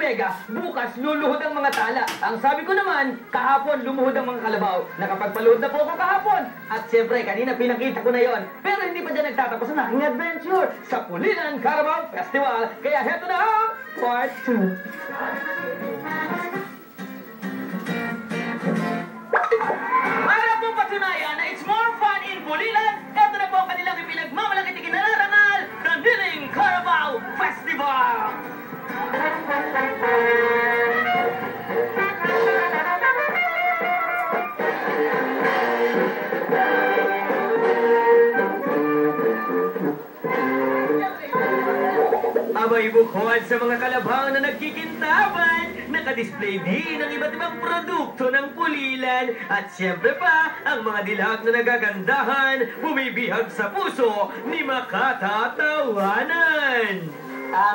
Mega, bukas luluhod ang mga tala. Ang sabi ko naman, kahapon lumuhod ang mga kalabaw. Nakapagpaluhod na po ako kahapon. At siyempre, kanina pinakita ko na yon. Pero hindi pa dyan nagtatapos ang aking adventure sa Pulilan Carabao Festival. Kaya heto na ang Part 2. Para po patunayan na it's more fun in Pulilan, heto na po ang kanilang ipinagmamalaki ikinararangal, the Pulilan Carabao Festival! Abay bukod sa mga kalabaw na nagkikintaban, nakadisplay din ang iba't ibang produkto ng Pulilan. At siyempre pa, ang mga dilag na nagagandahan, bumibihag sa puso ni makatatawanan.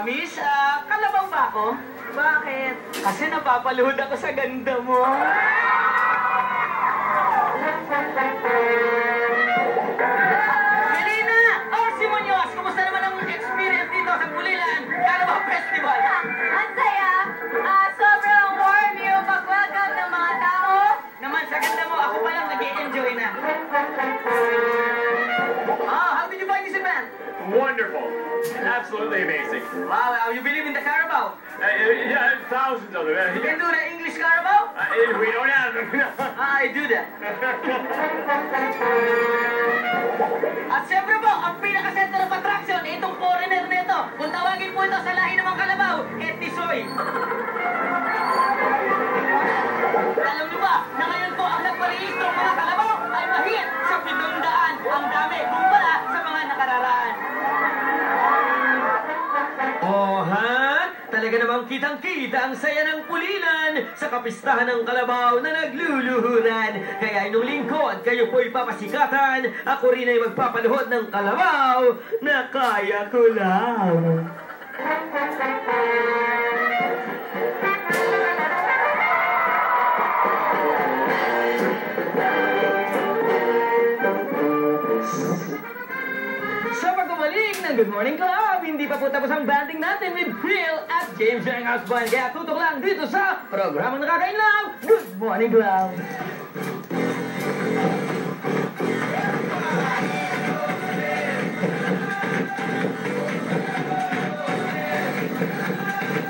Miss, kalabaw ba ako? Bakit? Kasi napapaluhod ako sa ganda mo. Melina! Si Muñoz! Kumusta naman ang experience dito sa Pulilan Carabao Festival? Ang saya! Sobrang warm yung pag-welcome ng mga tao. Naman sa ganda mo, ako pa lang nag-i-enjoy na. How did you find this event? Wonderful. Absolutely amazing. Wow, you believe in the Carabao? Yeah, thousands of them. You can do the English Carabao? We don't have them. I do that. At siyempre po, ang pinaka-center of attraction, itong foreigner nito. Kung tawagin po ito sa lahi ng mga kalabaw, Tisoy. Alam niyo ba, na ngayon po ang nagparehistro ng mga kalabaw ay mahigit sa 700. Ang dami kumpara sa mga nakararaan. Talaga namang kitang-kita ang saya ng Pulilan sa kapistahan ng kalabaw na nagluluhuran. Kaya inong lingkod, kayo po'y papasikatan. Ako rin ay magpapaluhod ng kalabaw na kaya ko lang. Sa pagkabalik ng Good Morning Club, hindi pa po tapos ang banding natin with Phil at James Young Husband. Kaya tutok lang dito sa programang nakakainlove, Good Morning Club.